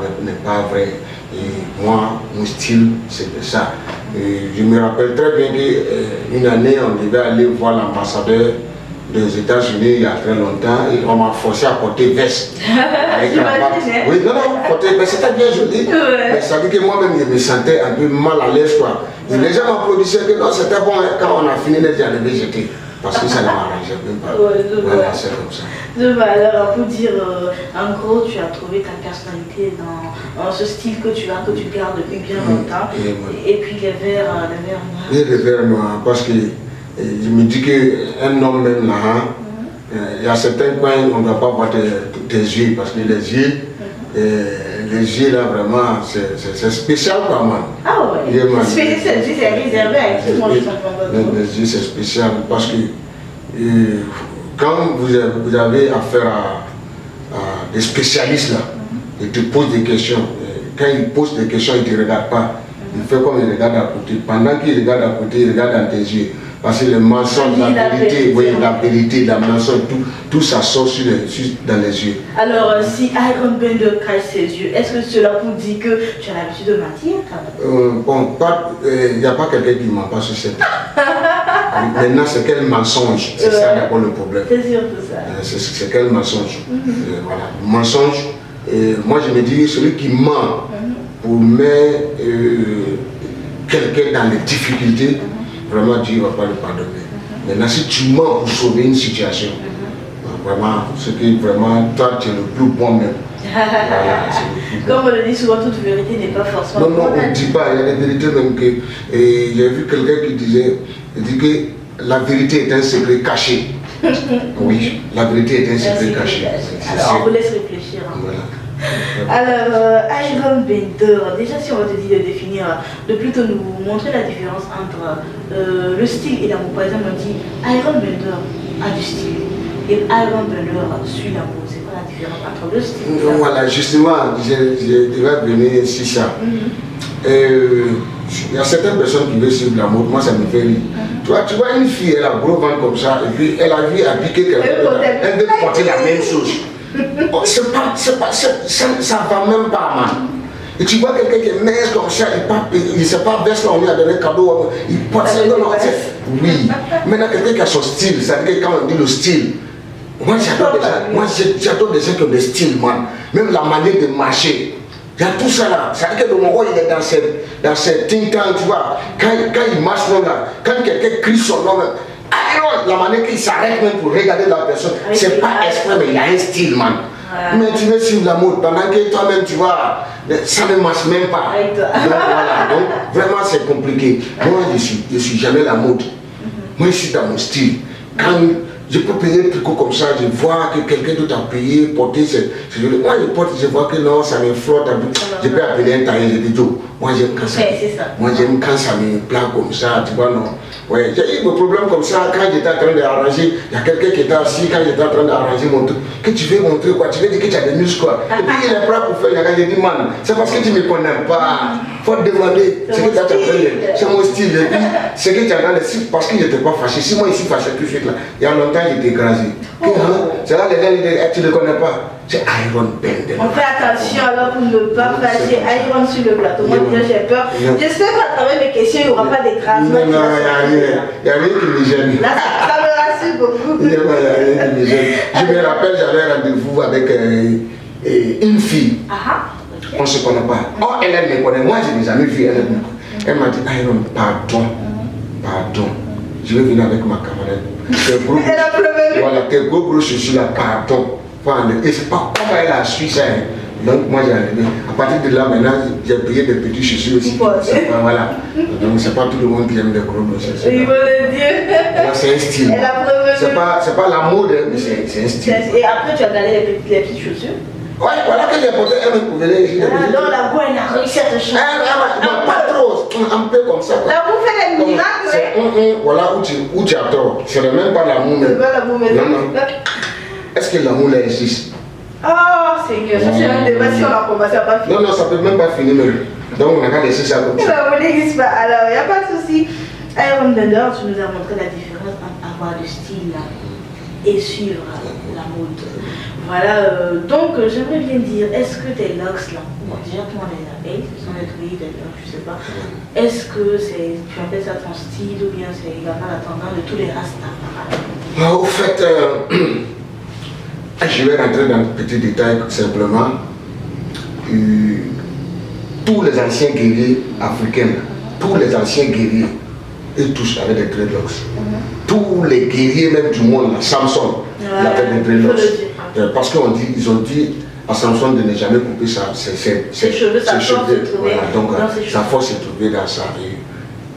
vrai. Et moi, mon style, c'est de ça. Et je me rappelle très bien qu'une année, on devait aller voir l'ambassadeur des États-Unis il y a très longtemps et on m'a forcé à porter veste. Avec oui, non, porter veste, c'était bien joli. Mais ça dit que moi-même, je me sentais un peu mal à l'aise quoi. Et les gens m'applaudissaient que non, c'était bon, quand on a fini, les gens devaient jeter. Parce que ça ne m'arrangeait même pas. Voilà, c'est comme ça. Alors, pour dire, en gros, tu as trouvé ta personnalité dans ce style que tu as, que tu gardes depuis bien longtemps. Et puis les verres noirs. Oui, les verres noirs, parce que je me dis qu'un homme même là, il y a certains coins où on ne doit pas voir tes yeux, parce que les yeux là vraiment, c'est spécial quand même. Ah ouais, c'est réservé à qui moi je comprends pas. Les yeux c'est spécial parce que quand vous avez affaire à des spécialistes là, ils te posent des questions. Quand ils posent des questions, ils ne te regardent pas. Il fait comme il regarde à côté. Pendant qu'il regarde à côté, il regarde dans tes yeux. Parce que le mensonge, la vérité, oui, la vérité, la mensonge, tout ça sort dans les yeux. Alors, si Iron Bender cache ses yeux, est-ce que cela vous dit que tu as l'habitude de mentir bon, il n'y a pas quelqu'un qui ne ment pas sur cette Maintenant, c'est quel mensonge? C'est ça d'abord le problème. C'est surtout ça. C'est quel mensonge? Voilà, mensonge. Moi, je me dis, celui qui ment pour mettre quelqu'un dans les difficultés, vraiment Dieu ne va pas le pardonner. Maintenant, si tu mens pour sauver une situation, vraiment, c'est que vraiment, toi, tu es le plus bon même. Voilà, comme on le dit souvent, toute vérité n'est pas forcément. Non, on ne dit pas, il y a des vérités même que. J'ai vu quelqu'un qui disait, que la vérité est un secret caché. Oui, la vérité est un secret caché. Alors, on vous laisse réfléchir. Voilà. Alors, Iron Bender, déjà si on va te dire de définir, de plutôt nous montrer la différence entre le style et l'amour. Par exemple, on dit Iron Bender a du style et Iron Bender suit l'amour. C'est quoi la différence entre le style et l'amour? Voilà, justement, je devais venir sur ça. Il y a certaines personnes qui veulent suivre l'amour, moi ça me fait rire. Tu vois une fille, elle a gros ventre comme ça, et puis elle a vu à piquer quelqu'un, elle veut porter la même chose. Ça va même pas, man. Et tu vois quelqu'un qui est mince comme ça, il ne sait pas veste, on lui a donné un cadeau, il porte ça. Oui, maintenant quelqu'un qui a son style, ça veut dire quand on dit le style. Moi j'adore des gens qui ont des styles, man. Même la manière de marcher. Il y a tout ça là. Ça veut dire que le moment il est dans ses think tank, tu vois. Quand il marche là, quand quelqu'un crie son nom, la manière qu'il s'arrête même pour regarder la personne, c'est pas exprès, mais il y a un style, man. Mais tu veux suivre la mode pendant que toi-même, tu vois, ça ne marche même pas. Donc voilà, donc vraiment c'est compliqué. Moi, je suis jamais la mode. Moi, je suis dans mon style. Quand je peux payer un tricot comme ça, je vois que quelqu'un d'autre a payé, porter moi je porte, je vois que non, ça me flotte. Je peux appeler un tailleur, je dis Joe, moi j'aime quand ça. Moi j'aime quand ça me plaît comme ça, tu vois, non. Ouais, j'ai eu des problèmes comme ça quand j'étais en train d'arranger. Il y a quelqu'un qui était assis quand j'étais en train d'arranger mon truc. Que tu veux montrer quoi? Tu veux dire que tu as des muscles quoi? Et puis il est prêt pour faire. J'ai dit man, c'est parce que tu ne me connais pas. Faut te demander ce que tu as fait. C'est mon style. Et puis ce que tu as dans le style parce que je n'étais pas fâché. Si moi ici fâché tout de suite là, il y a longtemps j'étais écrasé. C'est là les gens disent tu ne le connais pas. C'est Iron Bender. On fait attention alors pour ne pas fâcher Iron sur le plateau. Moi déjà j'ai peur. J'espère qu'à travers mes questions il n'y aura pas d'écrasement. Non, il n'y a rien qui me gêne. Là, ça me rassure beaucoup. Il n'y a rien qui me gêne. Je me rappelle, j'avais un rendez-vous avec une fille. On ne se connaît pas. Oh, elle me connaît. Moi, je n'ai jamais vu elle. Elle m'a dit, Iron, pardon, pardon. Je vais venir avec ma camarade. Elle a pleuré. Voilà, tes gros chaussures là, pardon. Et c'est pas comment elle a su ça. Donc moi j'ai enlevé. À partir de là, maintenant, j'ai payé des petits chaussures aussi. Voilà. Donc c'est pas tout le monde qui aime des gros chaussures. Il veut le dire. C'est un style. Elle a prévenu. C'est pas la mode, mais c'est un style. Et après, tu as gardé les petites chaussures. Ouais, voilà que j'ai porté, elle me pouvait les dans la boue, elle a réussi à te changer. Pas trop, un peu comme ça. La boue fait des miracles. Voilà où tu as tort. Ce n'est même pas l'amour. C'est pas l'amour, mais non. Est-ce que l'amour là existe? Oh Seigneur, ça c'est un débat si on a commencé à pas finir. Non, ça peut même pas finir. Donc on n'a qu'à laisser ça comme ça. L'amour n'existe pas. Alors, il n'y a pas de souci. Iron Blender, tu nous as montré la différence entre avoir du style et suivre la mode. Voilà, donc j'aimerais bien dire, est-ce que tes locks là, déjà comment on les appelle, ce sont des trucs, des locks, je sais pas, est-ce que tu appelles ça ton style ou bien c'est également la tendance de tous les rastas? Au fait, je vais rentrer dans de petits détails simplement. Tous les anciens guerriers africains, tous les anciens guerriers, ils tous avaient des dreadlocks. Tous les guerriers même du monde, Samson, il avait des dreadlocks. Parce qu'ils ont dit à Samson de ne jamais couper ses cheveux. Voilà, donc sa force est trouvée dans sa vie.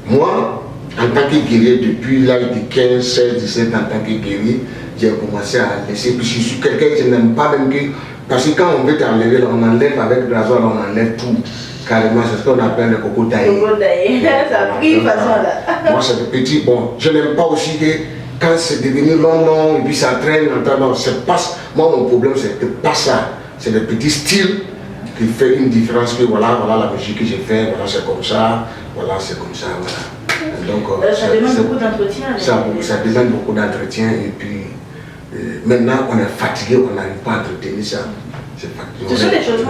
Moi, en tant que guerrier, depuis l'âge de 15, 16, 17 en tant que guerrier, j'ai commencé à laisser. Puis je suis quelqu'un qui n'aime pas même que. Parce que quand on veut t'enlever, on enlève avec le rasoir, on enlève tout. Carrément, c'est ce qu'on appelle le coco taillé. Coco taillé, ça a pris façon là. Moi, c'est des petits. Bon, je n'aime pas aussi que. Quand c'est devenu long, et puis ça traîne, non, c'est pas. Moi, mon problème, c'est pas ça. C'est le petit style qui fait une différence. Que voilà la musique que j'ai fait, voilà, c'est comme ça, voilà. Donc, ça demande beaucoup d'entretien. Ça demande beaucoup d'entretien, et puis maintenant, on est fatigué, on n'arrive pas à entretenir ça. Ce sont des cheveux.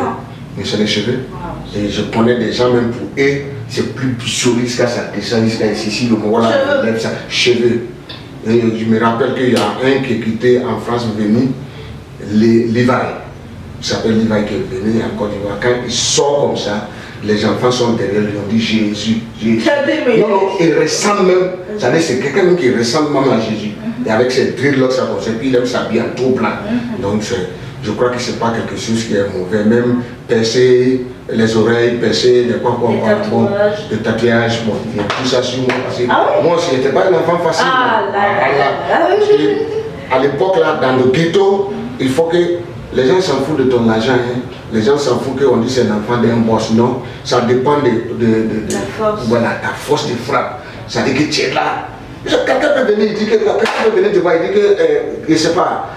Mais c'est les cheveux. Et je connais des gens, même pour eux, c'est plus joli jusqu'à ça descend jusqu'à ici, le moment là, on lève ça. Cheveux. Et je me rappelle qu'il y a un qui est quitté en France venu, Levi. Il s'appelle Levi qui est venu en Côte d'Ivoire. Quand il sort comme ça, les enfants sont derrière lui, on dit Jésus. Non, il ressemble même, c'est quelqu'un même qui ressemble même à Jésus. Et avec ses dreadlocks, ça comme ça, puis il aime s'habiller en tout blanc. Donc je crois que ce n'est pas quelque chose qui est mauvais. Même percer les oreilles, percer les le tatouage, bon, il y a tout ça sur moi. Parce que moi aussi, je n'étais pas un enfant facile. À l'époque, là, dans le ghetto, il faut que les gens s'en foutent de ton argent. Hein. Les gens s'en foutent qu'on dit c'est un enfant d'un boss. Non, ça dépend de voilà, ta force de frappe. Ça dit que tu es là. Quelqu'un peut venir dire que quelqu'un peut venir te voir et dire que je ne sais pas,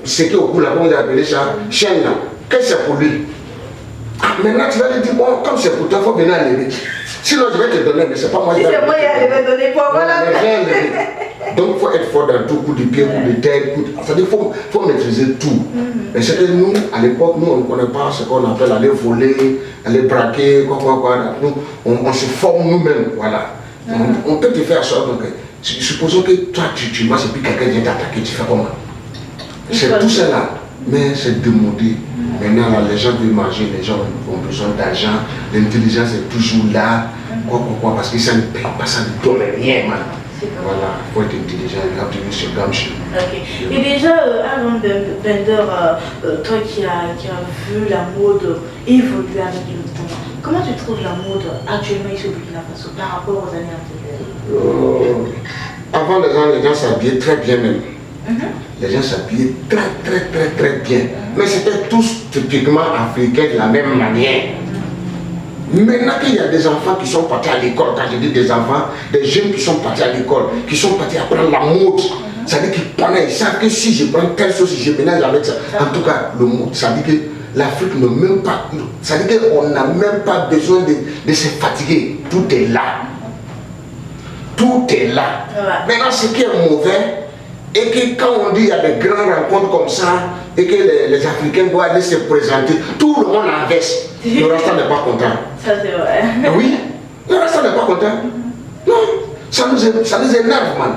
c'est qui au bout là, comment vous appelez ça, chaîne là, qu'est-ce que c'est pour lui? Maintenant tu vas lui dire, bon, comme c'est pour toi, il faut venir enlever. Sinon je vais te donner, mais c'est pas moi qui vais c'est moi qui vais donner pour voilà. Donc il faut être fort dans tout, coup de pied, coup de tête, c'est-à-dire qu'il faut maîtriser tout. Et c'est que nous, à l'époque, nous on ne connaît pas ce qu'on appelle aller voler, aller braquer, quoi. Nous, on se forme nous-mêmes, voilà. On peut te faire ça, donc supposons que toi tu marches et puis quelqu'un vient t'attaquer, tu fais comment? C'est tout ça là, mais c'est démodé. Maintenant là, les gens veulent manger, les gens ont besoin d'argent, l'intelligence est toujours là, quoi, parce que ça ne paye pas, ça ne donne rien, man. Voilà, il faut être intelligent, il faut tenir ce gamche. Ok. Et déjà, Iron Blender, toi qui as vu la mode évoluer avec le temps, comment tu trouves la mode actuellement ici au Burkina Faso par rapport aux années antérieures? Avant les gens s'habillaient très bien même. Les gens s'habillaient très bien. Mais c'était tous typiquement africains de la même manière. Maintenant qu'il y a des enfants qui sont partis à l'école, quand je dis des enfants, des jeunes qui sont partis à l'école, qui sont partis apprendre la mode, ça veut dire qu'ils prenaient, ils savent que si je prends telle chose, si je ménage avec ça, en tout cas, le mode, ça veut dire que l'Afrique ne même pas, ça veut dire qu'on n'a même pas besoin de se fatiguer, tout est là. Tout est là. Maintenant, ce qui est mauvais, et que quand on dit qu'il y a des grandes rencontres comme ça, et que les Africains doivent aller se présenter, tout le monde inverse. Le Rasta n'est pas content. Ça c'est vrai. Oui, le Rasta n'est pas content. Non, Ça nous énerve, man.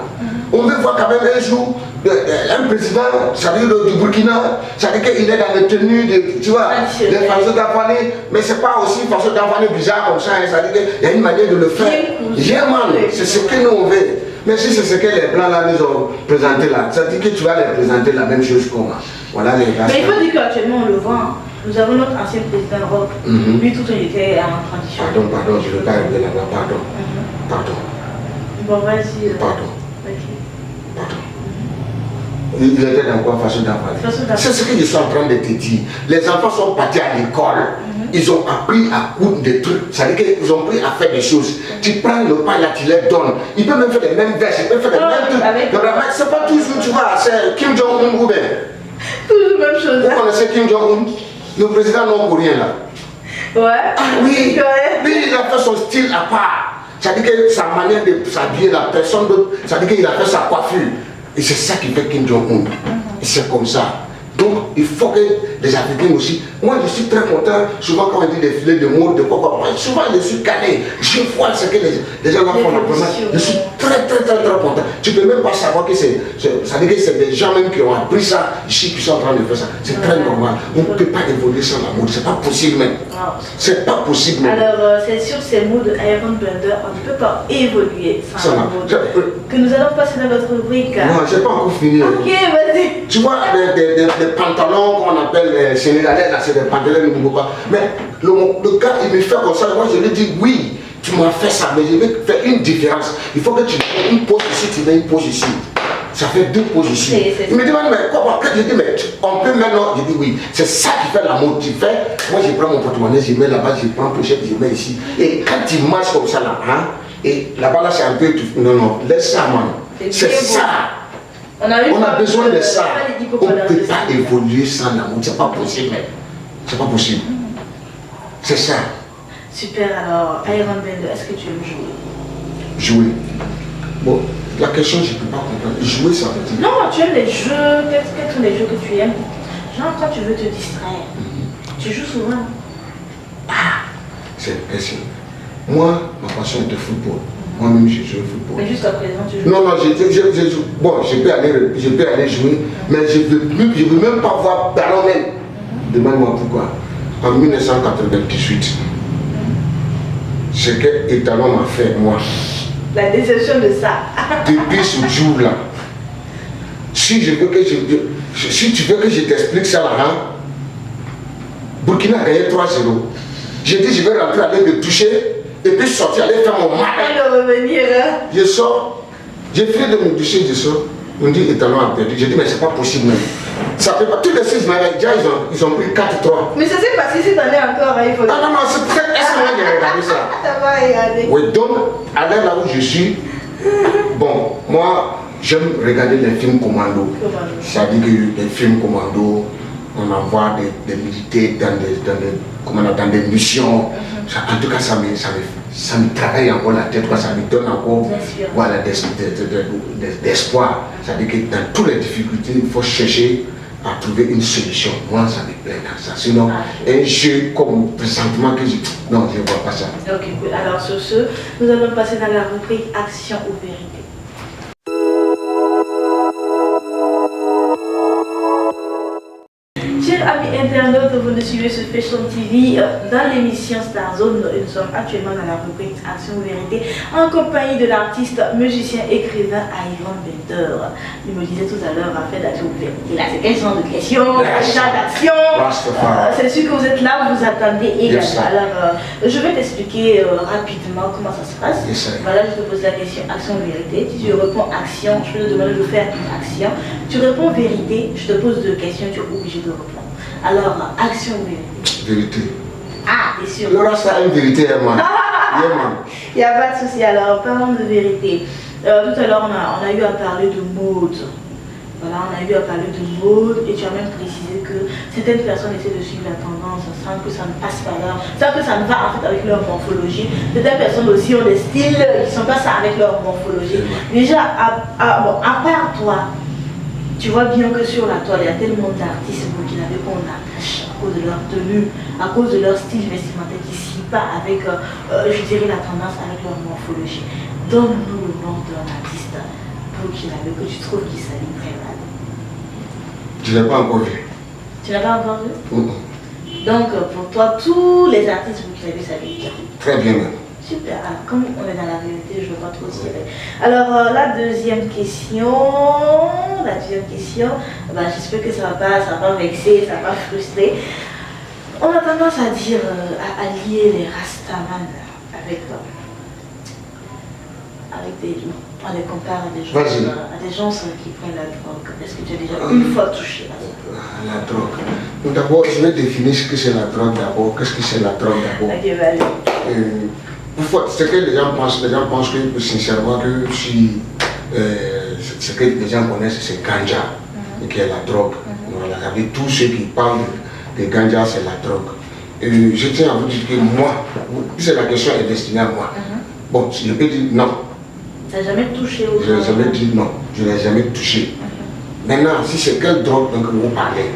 On veut voir quand même un jour un président, ça veut dire du Burkina, ça veut dire qu'il est dans les tenues de, tu vois, des façons d'avaler, mais c'est pas aussi une façon d'avaler bizarre comme ça, hein, ça veut dire qu'il y a une manière de le faire. C'est ce que nous on veut. Mais si c'est ce que les blancs là nous ont présenté là, ça veut dire que tu vas les présenter la même chose qu'on a. Voilà les gars. Mais il faut dire qu'actuellement on le voit. Hein. Nous avons notre ancien président Rock. Lui tout il était en transition. Pardon, je ne veux pas arriver là-bas, pardon. Pardon. Bon, vas-y. Pardon. Ok. Pardon. Il était dans quoi façon d'avaler? C'est ce que je suis en train de te dire. Les enfants sont partis à l'école. Ils ont appris à coudre des trucs. Ça veut dire qu'ils ont appris à faire des choses. Tu prends le pain là, tu les donnes. Ils peuvent même faire les mêmes verses, ils peuvent faire les mêmes trucs. C'est pas toujours, tu vois, c'est Kim Jong-un ou bien. Toujours même chose. Vous connaissez Kim Jong-un? Le président nord-coréen là. Ouais. Ah oui. Lui, il a fait son style à part. Ça veut dire que sa manière de s'habiller, la personne d'autre, ça veut dire qu'il a fait sa coiffure. Et c'est ça qui fait Kim Jong-un. Et c'est comme ça. Donc, il faut que les Africains aussi. Moi, je suis très content. Souvent, quand on dit des filets de mode, de quoi, souvent, je suis calé. Je vois ce que les gens font la première. Je suis très content. Tu ne peux même pas savoir que c'est. Ça veut dire que c'est des gens même qui ont appris ça ici, qui sont en train de faire ça. C'est très normal. On ne peut pas évoluer sans la mode. C'est pas possible même. C'est pas possible même. Alors, c'est sur ces mots de Iron Bender, on ne peut pas évoluer sans la mode. Que nous allons passer dans notre rubrique. Non, je n'ai pas encore fini. Ok, vas-y. Tu vois, des pantalons qu'on appelle les Sénégalais, là, c'est des pantalons, ne me pas. Mais le gars, il me fait comme ça. Moi, je lui dis, oui, tu m'as fait ça, mais je vais faire une différence. Il faut que tu mets une pose ici, tu mets une pose ici. Ça fait deux poses ici. Il me demande, mais quoi, après, je dis, mais on peut maintenant. Je dis, oui, c'est ça qui fait la mode. Tu fais, moi, je prends mon porte-monnaie, je mets là-bas, je prends pochette, je mets ici. Et quand tu marches comme ça, là, hein, et là-bas, là, c'est un peu. Non, laisse ça, man. C'est ça. On a besoin de ça. On ne peut pas évoluer sans l'amour. C'est pas possible. C'est pas possible. C'est ça. Super, alors, Iron Bender, est-ce que tu aimes jouer? Jouer. Bon, la question, je ne peux pas comprendre. Jouer, ça veut dire. Non, tu aimes les jeux. Quels sont les jeux que tu aimes? Genre, quand tu veux te distraire, tu joues souvent. C'est impressionnant. Moi, ma passion est de football. Moi-même, je joue au football. Mais jusqu'à présent, tu joues? Non, bon, je peux aller jouer, mais je ne veux même pas voir ballon même. Demande-moi pourquoi. En 1998, ce que Etalon m'a fait, moi. La déception de ça. Depuis ce jour-là, si tu veux que je t'explique ça là, hein, Burkina a gagné 3-0. J'ai dit, je vais rentrer, aller me toucher. Et puis sortir, aller faire mon mal. Revenir, hein? Je sors, j'ai fini de me doucher, je sors. On me dit, Etalon a perdu. J'ai dit, mais c'est pas possible même. Ça fait pas. Tous les 6 mains, ils ont pris 4-3. Mais ça s'est passé cette année encore, hein, il faut. Ah non, c'est très. Est-ce que moi j'ai regardé ça? Ça va regarder. Oui, donc, à l'heure là où je suis, bon, moi, j'aime regarder les films commando. C'est-à-dire que les films commando, on envoie des militaires dans des missions. Ça, en tout cas, ça me travaille encore la tête, ça me donne encore voilà, d'espoir. C'est-à-dire que dans toutes les difficultés, il faut chercher à trouver une solution. Moi, ça me plaît dans ça. Sinon, un jeu comme présentement que je... Non, je ne vois pas ça. Ok, cool. Alors sur ce, nous allons passer dans la rubrique Action ou Vérité. Chers amis internautes, vous nous suivez sur Fashion TV dans l'émission Star Zone. Nous sommes actuellement dans la rubrique Action ou Vérité en compagnie de l'artiste, musicien, écrivain Iron Bender. Il me disait tout à l'heure, en fait, d'Action ou Vérité. Là, c'est quel genre de questions, quel genre d'action. C'est sûr que vous êtes là, vous vous attendez également. Alors, je vais t'expliquer rapidement comment ça se passe. Voilà, je te pose la question Action ou Vérité. Si tu réponds Action, je peux te demander de faire une action. Tu réponds Vérité, je te pose 2 questions, tu es obligé de répondre. Alors, action ou vérité? Vérité. Ah, t'es sûr? Laura, ça a une vérité, man. Il n'y a pas de souci. Alors, parlons de vérité. Tout à l'heure, on a eu à parler de mode. Voilà, on a eu à parler de mode et tu as même précisé que certaines personnes essaient de suivre la tendance sans que ça ne passe pas là, sans que ça ne va en fait avec leur morphologie. Certaines personnes aussi ont des styles qui ne sont pas ça avec leur morphologie. Déjà, à part toi, tu vois bien que sur la toile, il y a tellement d'artistes burkinabés qu'on attache. cause de leur tenue, à cause de leur style vestimentaire qui ne s'y pas avec, je dirais, la tendance, avec leur morphologie. Donne-nous le nom d'un artiste burkinabé que tu trouves qui s'habille très mal. Je ne l'ai pas encore vu. Tu n'as pas encore vu? Donc, pour toi, tous les artistes burkinabés s'habillent bien. Très bien même. Super. Alors, comme on est dans la vérité, je ne veux pas trop tirer. Alors, la deuxième question, j'espère que ça ne va pas vexer, ça ne va pas frustrer. On a tendance à dire, à lier les Rastaman avec on les compare à des gens qui prennent la drogue. Est-ce que tu as déjà une fois touché à ça? La drogue. D'abord, je vais définir ce que c'est la drogue d'abord. Qu'est-ce que c'est la drogue d'abord? Ok, vas-y. Ce que les gens pensent que sincèrement que si ce que les gens connaissent c'est ganja, et qui est la drogue. Voilà, avec tous ceux qui parlent de ganja, c'est la drogue. Et je tiens à vous dire que moi, si la question est destinée à moi, bon, je peux dire non. Tu n'as jamais touché au Je n'ai jamais dit non, je n'ai jamais touché. Maintenant, si c'est quelle drogue dont vous parlez,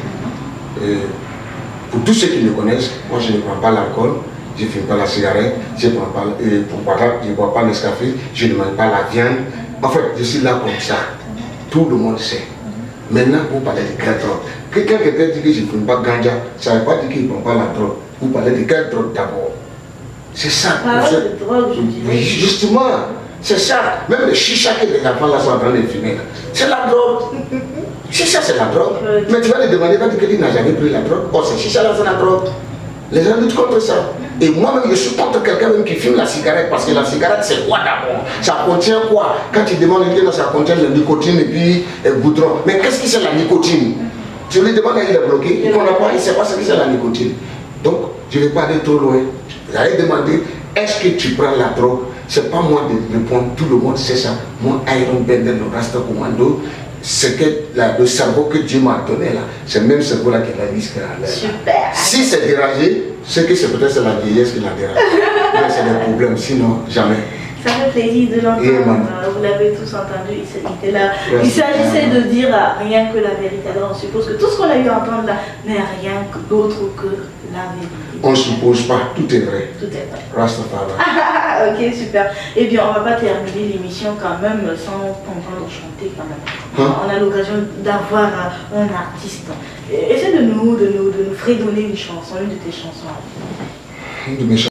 pour tous ceux qui me connaissent, moi je ne prends pas l'alcool, je ne fume pas la cigarette, je ne bois pas le café, je ne mange pas la viande. En fait, je suis là comme ça. Tout le monde sait. Maintenant, vous parlez de quelle drogue? Quelqu'un dit que je ne fume pas ganja, ça ne veut pas dire qu'il ne prend pas la drogue. Vous parlez de quelle drogue d'abord? C'est ça. De drogue, je dirais. Oui, justement, c'est ça. Même le chicha que les enfants là sont en train de fumer, c'est la drogue. Chicha, c'est la drogue. Mais tu vas lui demander, qu'il n'a jamais pris la drogue. Oh, c'est chicha là, c'est la drogue. Les gens luttent contre ça. Et moi-même, je suis contre quelqu'un même qui fume la cigarette, parce que la cigarette, c'est quoi d'abord? Ça contient quoi? Quand tu demandes, ça contient la nicotine et puis goudron. Mais qu'est-ce que c'est la nicotine? Je lui demande, il est bloqué, il ne connaît pas, il ne sait pas ce que c'est la nicotine. Donc, je ne vais pas aller trop loin. J'allais demander, est-ce que tu prends la drogue? C'est pas moi de répondre, tout le monde sait ça. Moi, Iron Bender, le Rasta Commando, c'est que le cerveau que Dieu m'a donné là, c'est le même cerveau là qui l'a mis là. Super. Si c'est dérangé, c'est que c'est peut-être la vieillesse qui l'a dérangé. Mais c'est des problèmes, sinon jamais. Ça fait plaisir de l'entendre, vous l'avez tous entendu, il était là. Il s'agissait de dire rien que la vérité. Alors on suppose que tout ce qu'on a eu à entendre là n'est rien d'autre que la vérité. On ne suppose pas, tout est vrai. Tout est vrai. Rastafari. Ok, super. Eh bien, on ne va pas terminer l'émission quand même sans entendre chanter quand même. On a l'occasion d'avoir un artiste. Essaie de nous fredonner une chanson, une de tes chansons. Une de mes chansons.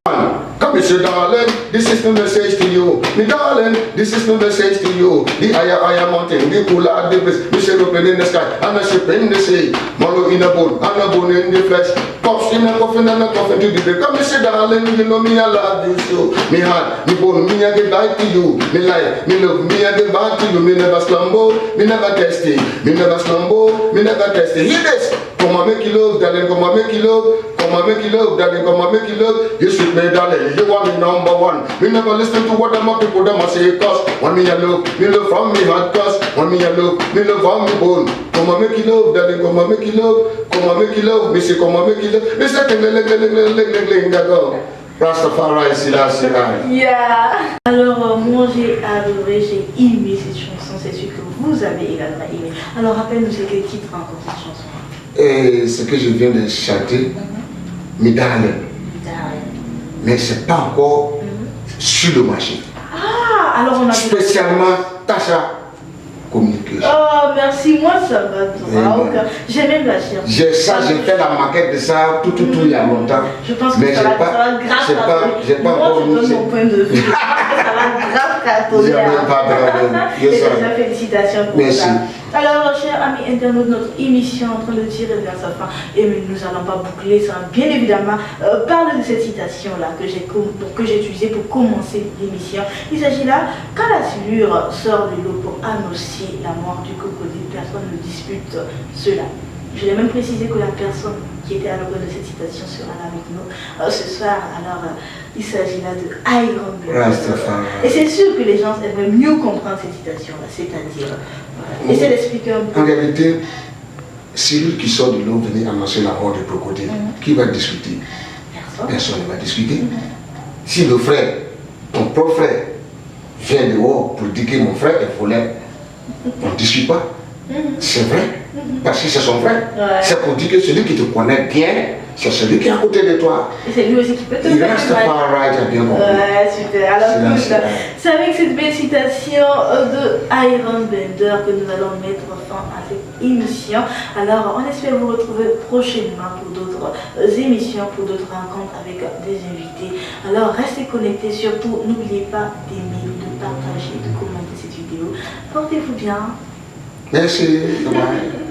Come Mr. Darling, this is no message to you. Me darling, this is no message to you. The higher mountain, the cooler the best. Me say open in the sky, and a ship in the sea. Marrow in a bone, and a bone in the flesh. Puffs in a coffin and a coffin to the grave. Come Mr. Darling, you know me I love you so. Me heart, me bone, me I give back to you. Me life, me love, me I give back to you. Me never slumber, me never testy. Me never slumber, me never testy. Hear this. Come and make you love, darling, come and make you love. Come and make you love, darling, come and make you love. You sweet me, darling, you want me number one. Me never listen to what them people them a say, cause when me a love from me heart, cause when me a love from me bone. Come and make you love, darling, come and make you love. Come and make you love, me say come and make you love. Me say ling, go. Rastafari, Selassie. Yeah. Alors moi j'ai adoré, j'ai aimé cette chanson, c'est sûr que vous avez également aimé. Alors rappelle-nous c'est quel titre encore cette chanson? Et ce que je viens de chanter, me darling. Mais c'est pas encore sur le marché. Ah, alors on a spécialement Tasha Communication. Oh, merci, moi ça va droit. J'ai même la chercher. J'ai fait la maquette de ça tout il y a longtemps. Je pense que ça va grave cartonner. Moi je donne mon point de vue. Ça va grave cartonner. Déjà félicitations pour ça. Alors, chers amis internautes, notre émission est en train de tirer vers sa fin et nous n'allons pas boucler ça. Bien évidemment, parle de cette citation-là que j'ai utilisée pour commencer l'émission. Il s'agit là, quand la silure sort de l'eau pour annoncer la mort du crocodile, personne ne dispute cela. Je l'ai même précisé que la personne qui était à l'origine de cette citation sera là avec nous ce soir. Alors, il s'agit là de Iron Bender. Et c'est sûr que les gens aimeraient mieux comprendre cette citation-là, c'est-à-dire, essaie d'expliquer un peu. En réalité, c'est lui qui sort de l'eau venir annoncer la mort du crocodile. Qui va discuter? Personne ne va discuter. Si le frère, ton propre frère, vient dehors pour dire que mon frère est volé, on ne discute pas. C'est vrai, parce que c'est son frère. C'est pour dire que celui qui te connaît bien c'est celui qui est à côté de toi. Et c'est lui aussi qui peut te Il faire reste mal. pas right, t'as bien compris. Ouais, super. Alors, C'est là, good. c'est là. C'est avec cette belle citation de Iron Bender que nous allons mettre fin à cette émission. Alors, on espère vous retrouver prochainement pour d'autres émissions, pour d'autres rencontres avec des invités. Alors, restez connectés. Surtout, n'oubliez pas d'aimer, de partager, de commenter cette vidéo. Portez-vous bien. Merci. Bye.